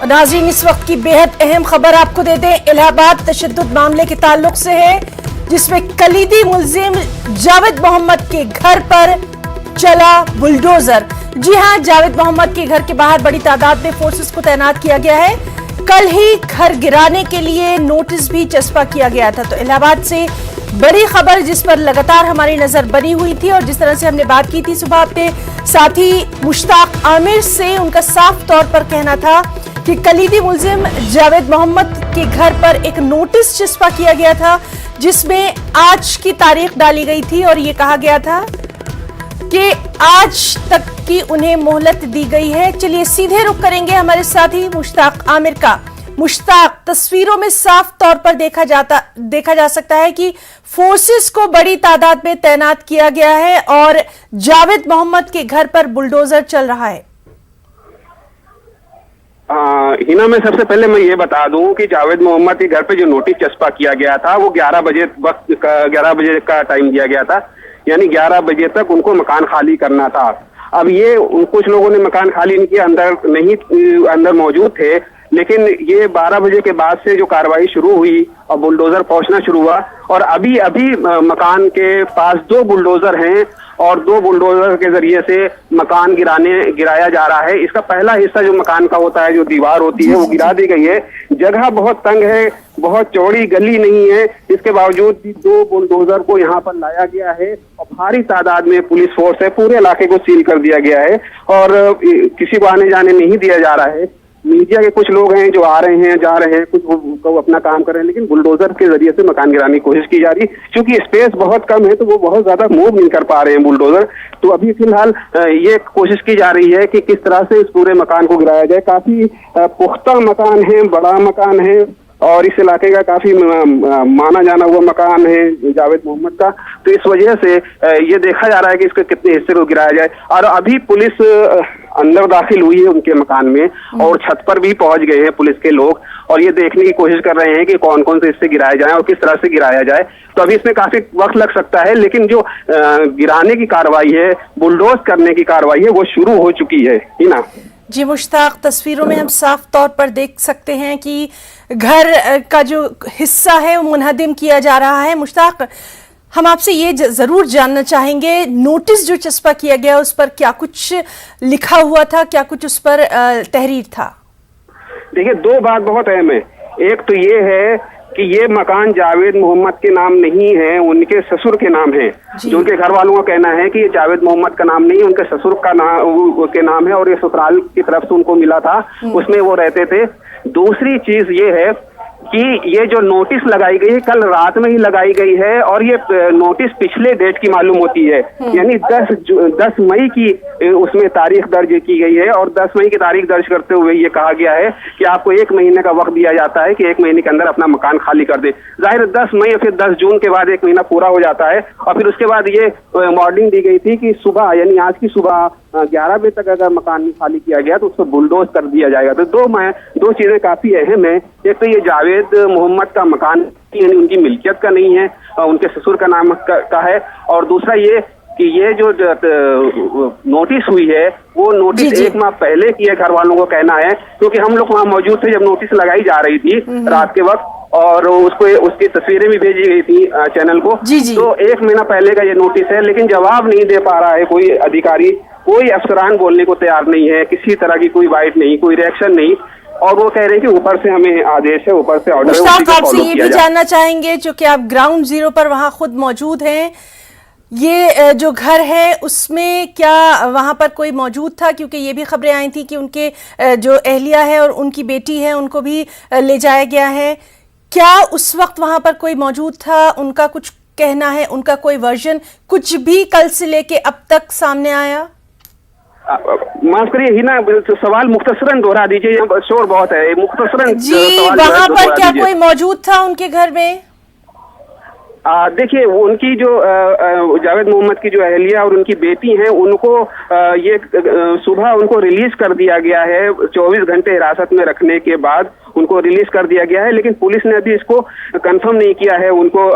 नाज़रीन, इस वक्त की बेहद अहम खबर आपको दे दें। इलाहाबाद तशद्दुद मामले के ताल्लुक से है, जिसमें कलीदी मुल्जिम जावेद मोहम्मद के घर पर चला बुलडोजर। जी हां, जावेद मोहम्मद के घर के बाहर बड़ी तादाद में फोर्सेस को तैनात किया गया है। कल ही घर गिराने के लिए नोटिस भी चस्पा किया गया था। तो इलाहाबाद से बड़ी खबर जिस पर लगातार हमारी नजर बनी हुई थी, और जिस तरह से हमने बात की थी सुबह अपने साथी मुश्ताक आमिर से, उनका साफ तौर पर कहना था कि कलीदी मुल्जिम जावेद मोहम्मद के घर पर एक नोटिस चस्पा किया गया था, जिसमें आज की तारीख डाली गई थी और ये कहा गया था कि आज तक की उन्हें मोहलत दी गई है। चलिए सीधे रुख करेंगे हमारे साथी मुश्ताक आमिर का। मुश्ताक, तस्वीरों में साफ तौर पर देखा जा सकता है कि फोर्सेस को बड़ी तादाद में तैनात किया गया है और जावेद मोहम्मद के घर पर बुलडोजर चल रहा है। हिना, मैं सबसे पहले मैं ये बता दूं कि जावेद मोहम्मद के घर पे जो नोटिस चस्पा किया गया था वो 11 बजे का टाइम दिया गया था, यानी 11 बजे तक उनको मकान खाली करना था। अब ये कुछ लोगों ने मकान खाली नहीं किया, अंदर मौजूद थे, लेकिन ये 12 बजे के बाद से जो कार्रवाई शुरू हुई और बुलडोजर पहुंचना शुरू हुआ, और अभी मकान के पास 2 बुलडोजर हैं और 2 बुलडोजर के जरिए से मकान गिराया जा रहा है। इसका पहला हिस्सा जो मकान का होता है, जो दीवार होती है, वो गिरा दी गई है। जगह बहुत तंग है, बहुत चौड़ी गली नहीं है, इसके बावजूद 2 बुलडोजर को यहाँ पर लाया गया है और भारी तादाद में पुलिस फोर्स है। पूरे इलाके को सील कर दिया गया है और किसी को आने जाने नहीं दिया जा रहा है। मीडिया के कुछ लोग हैं जो आ रहे हैं, जा रहे हैं, कुछ वो अपना काम कर रहे हैं, लेकिन बुलडोजर के जरिए से मकान गिराने की कोशिश की जा रही है। क्योंकि स्पेस बहुत कम है तो वो बहुत ज्यादा मूव नहीं कर पा रहे हैं बुलडोजर। तो अभी फिलहाल ये कोशिश की जा रही है कि किस तरह से इस पूरे मकान को गिराया जाए। काफी पुख्ता मकान है, बड़ा मकान है और इस इलाके का काफी माना जाना हुआ मकान है जावेद मोहम्मद का। तो इस वजह से ये देखा जा रहा है कि इसके कितने हिस्से को गिराया जाए। और अभी पुलिस अंदर दाखिल हुई है उनके मकान में और छत पर भी पहुंच गए हैं पुलिस के लोग, और ये देखने की कोशिश कर रहे हैं कि कौन कौन से हिस्से गिराए जाएं और किस तरह से गिराया जाए। तो अभी इसमें काफी वक्त लग सकता है, लेकिन जो गिराने की कार्रवाई है, बुलडोज करने की कार्रवाई है, वो शुरू हो चुकी है। ना जी मुश्ताक, तस्वीरों में हम साफ तौर पर देख सकते हैं कि घर का जो हिस्सा है वो मुनहदिम किया जा रहा है। मुश्ताक, हम आपसे ये जरूर जानना चाहेंगे, नोटिस जो चस्पा किया गया उस पर क्या कुछ लिखा हुआ था, क्या कुछ उस पर तहरीर था? देखिए, 2 बात बहुत अहम है। एक तो ये है कि ये मकान जावेद मोहम्मद के नाम नहीं है, उनके ससुर के नाम है। जो उनके घर वालों का कहना है कि ये जावेद मोहम्मद का नाम नहीं है, उनके ससुर का नाम है और ये ससुराल की तरफ से उनको मिला था, उसमें वो रहते थे। दूसरी चीज ये है कि ये जो नोटिस लगाई गई है कल रात में ही लगाई गई है और ये नोटिस पिछले डेट की मालूम होती है, यानी 10 मई की उसमें तारीख दर्ज की गई है और 10 मई की तारीख दर्ज करते हुए ये कहा गया है कि आपको 1 महीने का वक्त दिया जाता है कि 1 महीने के अंदर अपना मकान खाली कर दे। जाहिर 10 मई और फिर 10 जून के बाद 1 महीना पूरा हो जाता है और फिर उसके बाद ये वार्निंग दी गई थी कि सुबह, यानी आज की सुबह 11 बजे तक अगर मकान नहीं खाली किया गया तो उसको बुलडोज कर दिया जाएगा। तो 2 चीजें काफी अहम है। एक तो ये जावेद मोहम्मद का मकान यानी उनकी मिल्कियत का नहीं है, उनके ससुर का नाम का है, और दूसरा ये कि ये जो नोटिस हुई है वो नोटिस 1 माह पहले की है, घर वालों को कहना है, क्योंकि हम लोग वहाँ मौजूद थे जब नोटिस लगाई जा रही थी रात के वक्त, और उसकी तस्वीरें भी भेजी गई थी चैनल को। तो 1 महीना पहले का ये नोटिस है, लेकिन जवाब नहीं दे पा रहा है कोई अधिकारी, कोई अफसरान बोलने को तैयार नहीं है, किसी तरह की कोई बाइट नहीं, कोई रिएक्शन नहीं, और वो कह रहे हैं कि ऊपर से हमें आदेश है, ऊपर से ऑर्डर है। मुश्ताक, आपसे ये भी जानना चाहेंगे, चूंकि आप ग्राउंड जीरो पर वहां खुद मौजूद हैं, ये जो घर है उसमें क्या वहां पर कोई मौजूद था? क्योंकि ये भी खबरें आई थी कि उनके जो अहलिया है और उनकी बेटी है उनको भी ले जाया गया है। क्या उस वक्त वहां पर कोई मौजूद था? उनका कुछ कहना है, उनका कोई वर्जन, कुछ भी कल से लेके अब तक सामने आया? माफ करिए हिना, सवाल मुख्तसरन दोहरा दीजिए, शोर बहुत है, मुख्तसरन जी। वहां पर क्या कोई मौजूद था उनके घर में? देखिए, उनकी जो जावेद मोहम्मद की जो अहलिया और उनकी बेटी हैं, उनको ये सुबह उनको रिलीज कर दिया गया है 24 घंटे हिरासत में रखने के बाद। उनको रिलीज कर दिया गया है, लेकिन पुलिस ने अभी इसको कंफर्म नहीं किया है उनको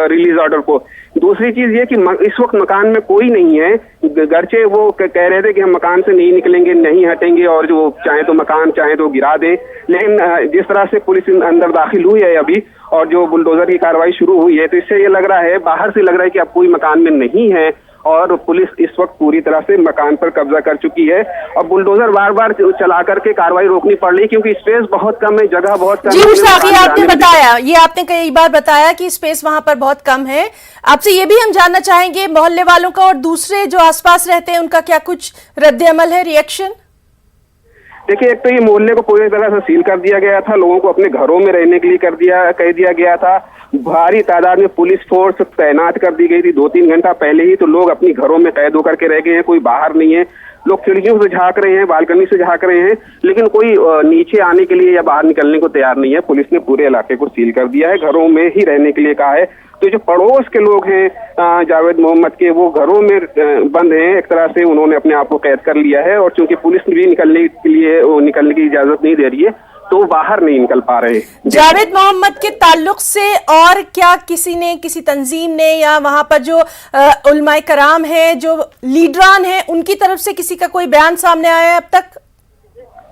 रिलीज ऑर्डर को। दूसरी चीज ये कि इस वक्त मकान में कोई नहीं है, गरचे वो कह रहे थे कि हम मकान से नहीं निकलेंगे, नहीं हटेंगे और जो चाहे तो मकान चाहे तो गिरा दें, लेकिन जिस तरह से पुलिस अंदर दाखिल हुई है अभी और जो बुलडोजर की कार्रवाई शुरू हुई है, तो इससे ये लग रहा है, बाहर से लग रहा है कि अब कोई मकान में नहीं है और पुलिस इस वक्त पूरी तरह से मकान पर कब्जा कर चुकी है। और बुलडोजर बार बार चला करके कार्रवाई रोकनी पड़ रही क्योंकि स्पेस बहुत कम है, जगह बहुत कम है। जी मुश्ताक, ये आपने बताया, ये आपने कई बार बताया कि स्पेस वहां पर बहुत कम है। आपसे ये भी हम जानना चाहेंगे मोहल्ले वालों का और दूसरे जो आसपास रहते हैं उनका क्या कुछ रद्द अमल है, रिएक्शन? देखिए, एक तो ये मोहल्ले को पूरी तरह से सील कर दिया गया था, लोगों को अपने घरों में रहने के लिए कह दिया गया था। भारी तादाद में पुलिस फोर्स तैनात कर दी गई थी 2-3 घंटा पहले ही, तो लोग अपनी घरों में कैद होकर के रह गए हैं, कोई बाहर नहीं है। लोग खिड़कियों से झांक रहे हैं, बालकनी से झांक रहे हैं, लेकिन कोई नीचे आने के लिए या बाहर निकलने को तैयार नहीं है। पुलिस ने पूरे इलाके को सील कर दिया है, घरों में ही रहने के लिए कहा है। तो जो पड़ोस के लोग हैं जावेद मोहम्मद के, वो घरों में बंद हैं, एक तरह से उन्होंने अपने आप को कैद कर लिया है। और चूंकि पुलिस भी निकलने की इजाजत नहीं दे रही है, तो वो बाहर नहीं निकल पा रहे। जावेद मोहम्मद के ताल्लुक से और क्या किसी तंजीम ने या वहां पर जो उलमाए कराम हैं, जो लीडरान हैं, उनकी तरफ से किसी का कोई बयान सामने आया है अब तक?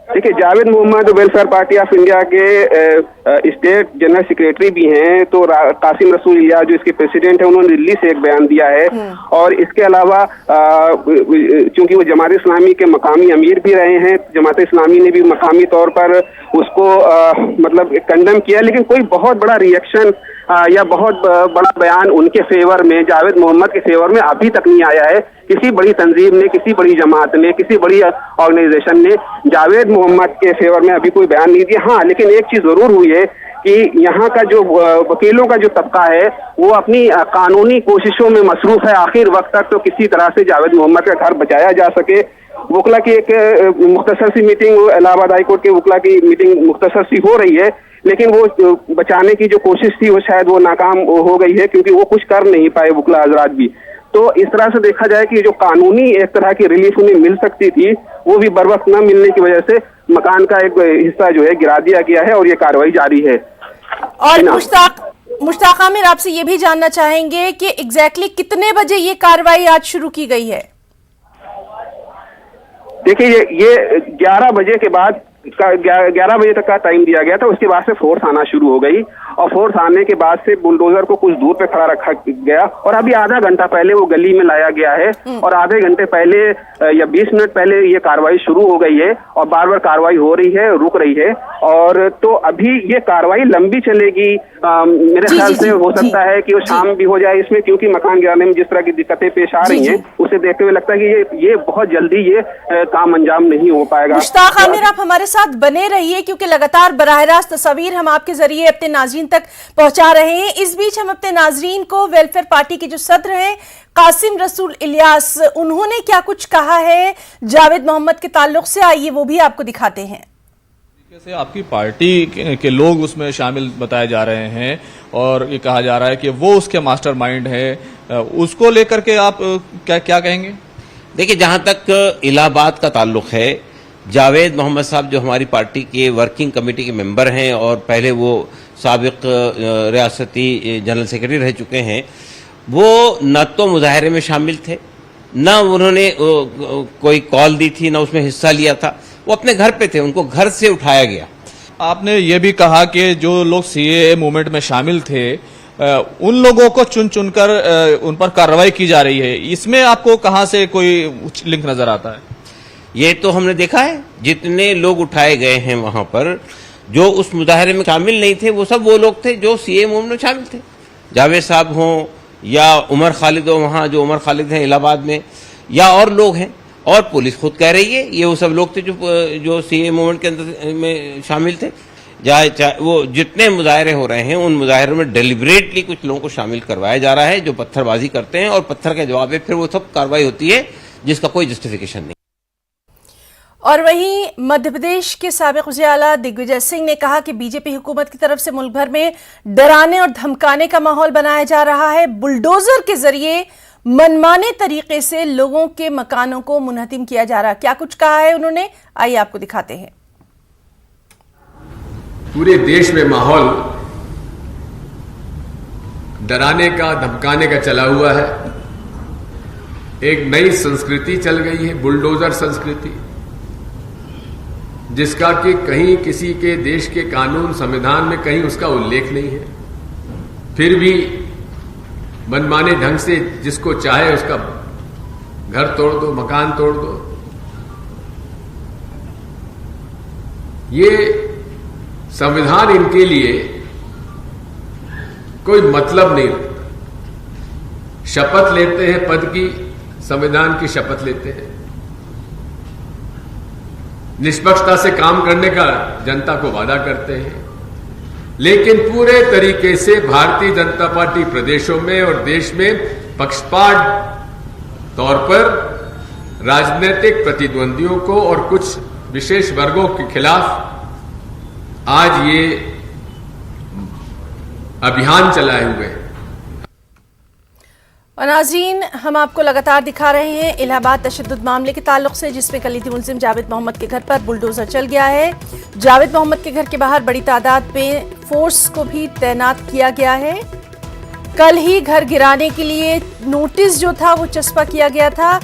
देखिए, जावेद मोहम्मद वेलफेयर पार्टी ऑफ इंडिया के स्टेट जनरल सेक्रेटरी भी हैं, तो कासिम रसूल इलियास जो इसके प्रेसिडेंट है, उन्होंने दिल्ली से एक बयान दिया है। और इसके अलावा चूंकि वो जमात इस्लामी के मकामी अमीर भी रहे हैं, जमात इस्लामी ने भी मकामी तौर पर उसको मतलब कंडेम किया, लेकिन कोई बहुत बड़ा रिएक्शन या बहुत बड़ा बयान उनके फेवर में, जावेद मोहम्मद के फेवर में अभी तक नहीं आया है। किसी बड़ी तंजीम ने, किसी बड़ी जमात ने, किसी बड़ी ऑर्गेनाइजेशन ने जावेद मोहम्मद के फेवर में अभी कोई बयान नहीं दिया। हाँ, लेकिन एक चीज जरूर हुई है कि यहाँ का जो वकीलों का जो तबका है, वो अपनी कानूनी कोशिशों में मसरूफ है आखिर वक्त तक, तो किसी तरह से जावेद मोहम्मद का घर बचाया जा सके। वकला की एक मुख्तसर सी मीटिंग, इलाहाबाद हाई कोर्ट के वकला की मीटिंग मुख्तसर सी हो रही है, लेकिन वो बचाने की जो कोशिश थी वो शायद वो नाकाम हो गई है, क्योंकि वो कुछ कर नहीं पाए वकला हजरात भी। तो इस तरह से देखा जाए कि जो कानूनी एक तरह की रिलीफ उन्हें मिल सकती थी, वो भी बर वक्त न मिलने की वजह से मकान का एक हिस्सा जो है गिरा दिया गया है और ये कार्रवाई जारी है। और मुश्ताक आमिर, आपसे ये भी जानना चाहेंगे कि एग्जैक्टली कितने बजे ये कार्रवाई आज शुरू की गई है? देखिए, ये 11 बजे के बाद 11 बजे तक का टाइम दिया गया था, उसके बाद से फोर्स आना शुरू हो गई और फोर्स आने के बाद से बुलडोजर को कुछ दूर पे खड़ा रखा गया और अभी आधा घंटा पहले वो गली में लाया गया है और आधे घंटे पहले या 20 मिनट पहले ये कार्रवाई शुरू हो गई है और बार बार कार्रवाई हो रही है, रुक रही है। और तो अभी ये कार्रवाई लंबी चलेगी, मेरे ख्याल से हो सकता है कि वो शाम भी हो जाए इसमें, क्योंकि मकान गिराने में जिस तरह की दिक्कतें पेश आ रही हैं, उसे देखते हुए लगता है कि ये बहुत जल्दी ये काम अंजाम नहीं हो पाएगा। मुश्ताक आमिर, आप हमारे साथ बने रहिए क्योंकि लगातार बराह रास्त तस्वीर हम आपके जरिए अपने नाजरीन तक पहुंचा रहे हैं। इस बीच हम अपने नाजरीन को वेलफेयर पार्टी के जो सदर हैं कासिम रसूल इलियास, उन्होंने क्या कुछ कहा है जावेद मोहम्मद के ताल्लुक से, आइए वो भी आपको दिखाते हैं। से आपकी पार्टी के लोग उसमें शामिल बताए जा रहे हैं और ये कहा जा रहा है कि वो उसके मास्टरमाइंड है, उसको लेकर के आप क्या कहेंगे? देखिए, जहां तक इलाहाबाद का ताल्लुक है, जावेद मोहम्मद साहब जो हमारी पार्टी के वर्किंग कमेटी के मेंबर हैं और पहले वो साबिक रियासती जनरल सेक्रेटरी रह चुके हैं, वो न तो मुजाहरे में शामिल थे, न उन्होंने कोई कॉल दी थी, न उसमें हिस्सा लिया था। वो अपने घर पे थे, उनको घर से उठाया गया। आपने ये भी कहा कि जो लोग सीएए मूवमेंट में शामिल थे उन लोगों को चुन चुनकर उन पर कार्रवाई की जा रही है, इसमें आपको कहां से कोई लिंक नजर आता है? ये तो हमने देखा है, जितने लोग उठाए गए हैं वहां पर, जो उस मुजाहरे में शामिल नहीं थे, वो सब वो लोग थे जो सीएए मूवमेंट में शामिल थे। जावेद साहब हों या उमर खालिद हो, वहां जो उमर खालिद हैं इलाहाबाद में, या और लोग हैं, और पुलिस खुद कह रही है ये वो सब लोग थे जो सीएए मूवमेंट के अंदर में शामिल थे। चाहे वो जितने मुजाहरे हो रहे हैं, उन मुजाहरों में डेलिब्रेटली कुछ लोगों को शामिल करवाया जा रहा है जो पत्थरबाजी करते हैं और पत्थर के जवाब में फिर वो सब कार्रवाई होती है जिसका कोई जस्टिफिकेशन नहीं। और वहीं मध्य प्रदेश के साबिक वज़ीर आला दिग्विजय सिंह ने कहा कि बीजेपी हुकूमत की तरफ से मुल्क भर में डराने और धमकाने का माहौल बनाया जा रहा है, बुलडोजर के जरिए मनमाने तरीके से लोगों के मकानों को मुनहतिम किया जा रहा है। क्या कुछ कहा है उन्होंने, आइए आपको दिखाते हैं। पूरे देश में माहौल डराने का, धमकाने का चला हुआ है। एक नई संस्कृति चल गई है, बुलडोजर संस्कृति, जिसका कि कहीं किसी के देश के कानून संविधान में कहीं उसका उल्लेख नहीं है। फिर भी मनमाने ढंग से जिसको चाहे उसका घर तोड़ दो, मकान तोड़ दो। ये संविधान इनके लिए कोई मतलब नहीं रखता। शपथ लेते हैं पद की, संविधान की शपथ लेते हैं, निष्पक्षता से काम करने का जनता को वादा करते हैं, लेकिन पूरे तरीके से भारतीय जनता पार्टी प्रदेशों में और देश में पक्षपात तौर पर राजनीतिक प्रतिद्वंदियों को और कुछ विशेष वर्गों के खिलाफ आज ये अभियान चलाए हुए हैं। और नाज़रीन, हम आपको लगातार दिखा रहे हैं इलाहाबाद तशद्दुद मामले के ताल्लुक से, जिसमें कलीदी मुल्जिम जावेद मोहम्मद के घर पर बुलडोजर चल गया है। जावेद मोहम्मद के घर के बाहर बड़ी तादाद में फोर्स को भी तैनात किया गया है। कल ही घर गिराने के लिए नोटिस जो था वो चस्पा किया गया था।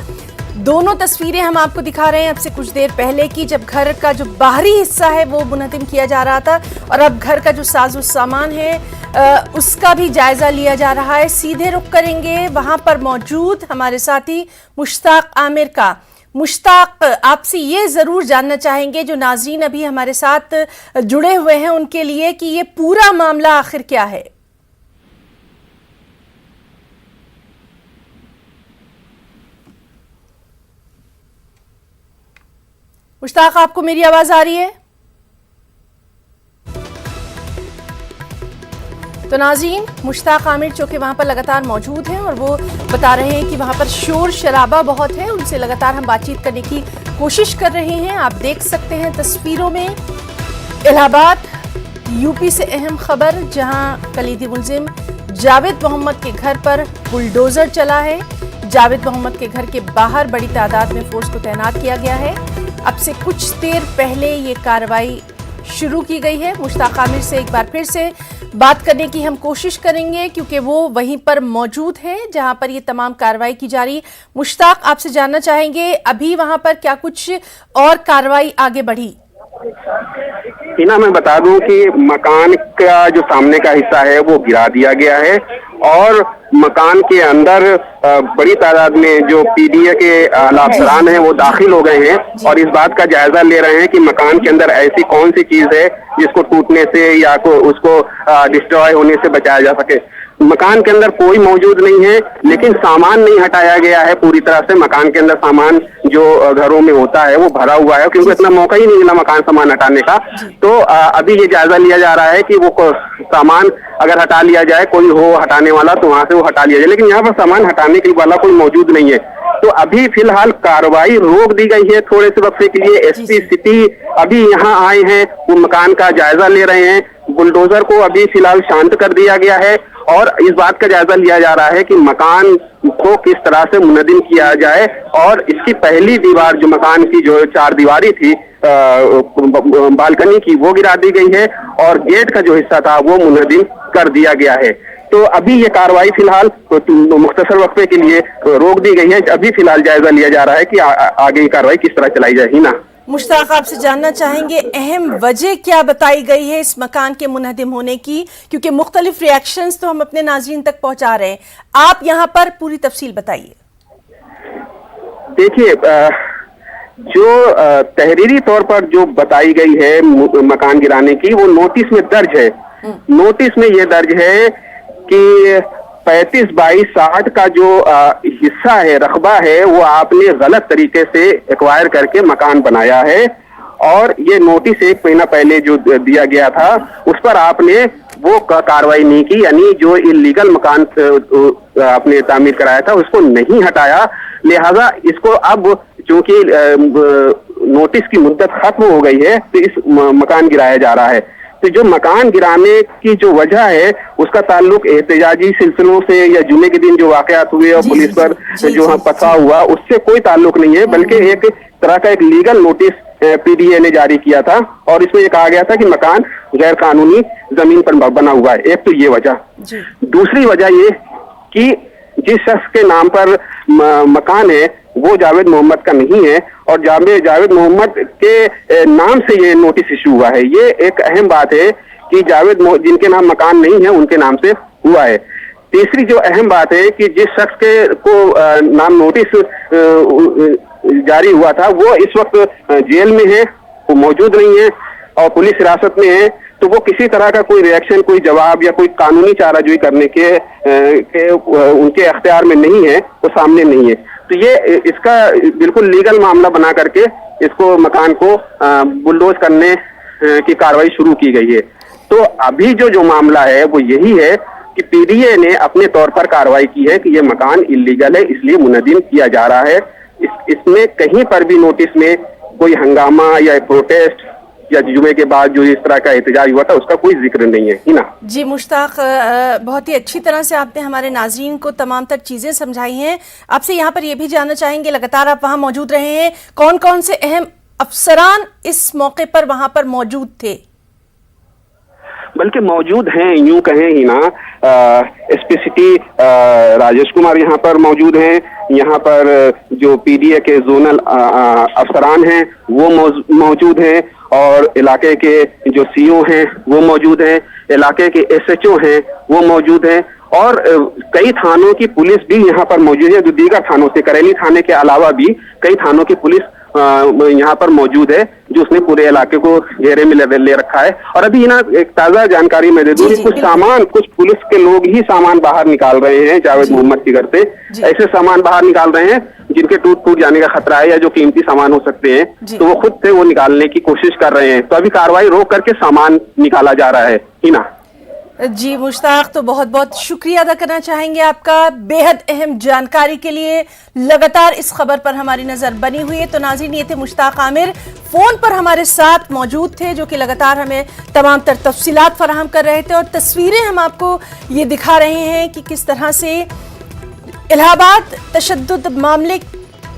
दोनों तस्वीरें हम आपको दिखा रहे हैं अब से कुछ देर पहले की, जब घर का जो बाहरी हिस्सा है वो मुनहदिम किया जा रहा था, और अब घर का जो साजो सामान है उसका भी जायजा लिया जा रहा है। सीधे रुख करेंगे वहां पर मौजूद हमारे साथी मुश्ताक आमिर का। मुश्ताक, आपसे ये जरूर जानना चाहेंगे, जो नाज़रीन अभी हमारे साथ जुड़े हुए हैं उनके लिए, कि ये पूरा मामला आखिर क्या है। मुश्ताक, आपको मेरी आवाज आ रही है? तो नाज़रीन, मुश्ताक आमिर जो कि वहां पर लगातार मौजूद हैं और वो बता रहे हैं कि वहां पर शोर शराबा बहुत है। उनसे लगातार हम बातचीत करने की कोशिश कर रहे हैं। आप देख सकते हैं तस्वीरों में इलाहाबाद यूपी से अहम खबर, जहां कलीदी मुल्जिम जावेद मोहम्मद के घर पर बुलडोजर चला है। जावेद मोहम्मद के घर के बाहर बड़ी तादाद में फोर्स को तैनात किया गया है। अब से कुछ देर पहले ये कार्रवाई शुरू की गई है। मुश्ताक आमिर से एक बार फिर से बात करने की हम कोशिश करेंगे, क्योंकि वो वहीं पर मौजूद हैं जहां पर ये तमाम कार्रवाई की जा रही। मुश्ताक, आपसे जानना चाहेंगे अभी वहां पर क्या कुछ और कार्रवाई आगे बढ़ी? हिना, मैं बता दूं कि मकान का जो सामने का हिस्सा है वो गिरा दिया गया है, और मकान के अंदर बड़ी तादाद में जो पीडीए के अफसरान हैं वो दाखिल हो गए हैं और इस बात का जायजा ले रहे हैं कि मकान के अंदर ऐसी कौन सी चीज है जिसको टूटने से या उसको डिस्ट्रॉय होने से बचाया जा सके। मकान के अंदर कोई मौजूद नहीं है, लेकिन सामान नहीं हटाया गया है पूरी तरह से। मकान के अंदर सामान जो घरों में होता है वो भरा हुआ है, क्योंकि इतना मौका ही नहीं मिला मकान सामान हटाने का। तो अभी ये जायजा लिया जा रहा है कि वो सामान अगर हटा लिया जाए, कोई हो हटाने वाला तो वहां से वो हटा लिया जाए, लेकिन यहाँ पर सामान हटाने के वाला कोई मौजूद नहीं है। तो अभी फिलहाल कार्रवाई रोक दी गई है थोड़े से वक्त के लिए। एसपी सिटी अभी यहाँ आए हैं, वो मकान का जायजा ले रहे हैं। बुलडोजर को अभी फिलहाल शांत कर दिया गया है और इस बात का जायजा लिया जा रहा है कि मकान को किस तरह से मुनहदिम किया जाए। और इसकी पहली दीवार जो मकान की जो 4 दीवारी थी बालकनी की, वो गिरा दी गई है और गेट का जो हिस्सा था वो मुनहदिम कर दिया गया है। तो अभी ये कार्रवाई फिलहाल मुख्तसर वक्फे के लिए रोक दी गई है। अभी फिलहाल जायजा लिया जा रहा है कि आगे की कार्रवाई किस तरह चलाई जाए। हिना, मुश्ताक, आपसे जानना चाहेंगे अहम वजह क्या बताई गई है इस मकान के मुनहदिम होने की, क्योंकि मुख्तलिफ रिएक्शंस तो हम अपने नाज़रीन तक पहुंचा रहे हैं। आप यहां पर पूरी तफसील बताइए। देखिए, जो तहरीरी तौर पर जो बताई गई है मकान गिराने की, वो नोटिस में दर्ज है। नोटिस में ये दर्ज है कि 35/22/60 का जो हिस्सा है, रकबा है, वो आपने गलत तरीके से एक्वायर करके मकान बनाया है। और ये नोटिस 1 महीना पहले जो दिया गया था उस पर आपने वो कार्रवाई नहीं की, यानी जो इलीगल मकान आपने तामीर कराया था उसको नहीं हटाया। लिहाजा इसको अब चूंकि नोटिस की मुद्दत खत्म हो गई है तो इस मकान गिराया जा रहा है। तो जो मकान गिराने की जो वजह है उसका ताल्लुक एहतजाजी सिलसिलों से या जुमे के दिन जो वाकयात हुए और पुलिस पर जो पथा हुआ उससे कोई ताल्लुक नहीं है, बल्कि एक तरह का एक लीगल नोटिस पीडीए ने जारी किया था और इसमें ये कहा गया था कि मकान गैर कानूनी जमीन पर बना हुआ है। एक तो ये वजह। दूसरी वजह ये कि जिस शख्स के नाम पर मकान है वो जावेद मोहम्मद का नहीं है और जावेद मोहम्मद के नाम से ये नोटिस इशू हुआ है। ये एक अहम बात है कि जिनके नाम मकान नहीं है उनके नाम से हुआ है। तीसरी जो अहम बात है कि जिस शख्स के को नाम नोटिस जारी हुआ था वो इस वक्त जेल में है, वो मौजूद नहीं है और पुलिस हिरासत में है, तो वो किसी तरह का कोई रिएक्शन, कोई जवाब या कोई कानूनी चाराजोई करने के उनके अख्तियार में नहीं है, वो सामने नहीं है। तो ये इसका बिल्कुल लीगल मामला बना करके इसको मकान को बुलडोज करने की कार्रवाई शुरू की गई है। तो अभी जो मामला है वो यही है कि पीडीए ने अपने तौर पर कार्रवाई की है कि ये मकान इल्लीगल है, इसलिए मुनदिम किया जा रहा है। इसमें कहीं पर भी नोटिस में कोई हंगामा या प्रोटेस्ट या जुमे के बाद जो इस तरह का एहतजाज हुआ था उसका कोई जिक्र नहीं है। हिना जी मुश्ताक, बहुत ही अच्छी तरह से आपने हमारे नाजरीन को तमाम तर चीजें समझाई हैं। आपसे यहाँ पर यह भी जानना चाहेंगे, लगातार आप वहाँ मौजूद रहे हैं, कौन कौन से अहम अफसरान इस मौके पर वहां पर मौजूद थे? बल्कि मौजूद हैं, यूं कहें ही ना, एसपी सिटी राजेश कुमार यहाँ पर मौजूद हैं। यहाँ पर जो पीडीए के जोनल अफसरान हैं वो मौजूद हैं और इलाके के जो सीओ हैं वो मौजूद हैं, इलाके के एसएचओ हैं वो मौजूद हैं और कई थानों की पुलिस भी यहाँ पर मौजूद है। जो दीगर थानों से, करेली थाने के अलावा भी कई थानों की पुलिस यहाँ पर मौजूद है जो उसने पूरे इलाके को घेरे में ले रखा है। और अभी ना एक ताजा जानकारी मैं दे दूं कि कुछ पुलिस के लोग ही सामान बाहर निकाल रहे हैं जावेद मोहम्मद के घर से। ऐसे सामान बाहर निकाल रहे हैं जिनके टूट जाने का खतरा है या जो कीमती सामान हो सकते हैं, तो वो खुद से वो निकालने की कोशिश कर रहे हैं। तो अभी कार्रवाई रोक करके सामान निकाला जा रहा है। हिना जी मुश्ताक, तो बहुत बहुत शुक्रिया अदा करना चाहेंगे आपका बेहद अहम जानकारी के लिए। लगातार इस खबर पर हमारी नजर बनी हुई है। तो नाज़रीन, ये थे मुश्ताक आमिर, फोन पर हमारे साथ मौजूद थे, जो कि लगातार हमें तमाम तर तफसीलात फराहम कर रहे थे और तस्वीरें हम आपको ये दिखा रहे हैं कि किस तरह से इलाहाबाद तशद्दुद मामले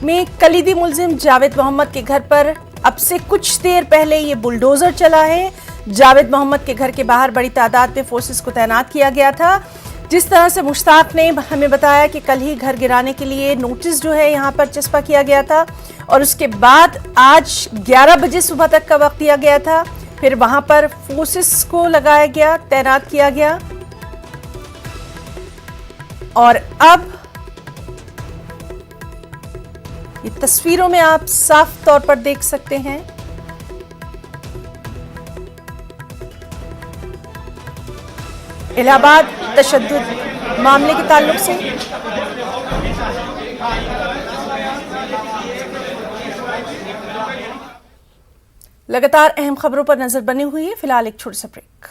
में कलीदी मुलजिम जावेद मोहम्मद के घर पर अब से कुछ देर पहले ये बुलडोजर चला है। जावेद मोहम्मद के घर के बाहर बड़ी तादाद में फोर्सेस को तैनात किया गया था। जिस तरह से मुश्ताक ने हमें बताया कि कल ही घर गिराने के लिए नोटिस जो है यहाँ पर चस्पा किया गया था और उसके बाद आज 11 बजे सुबह तक का वक्त दिया गया था। फिर वहां पर फोर्सेस को लगाया गया, तैनात किया गया और अब ये तस्वीरों में आप साफ तौर पर देख सकते हैं इलाहाबाद तशद्दुद मामले के ताल्लुक से। लगातार अहम खबरों पर नजर बनी हुई है। फिलहाल एक छोटा सा ब्रेक।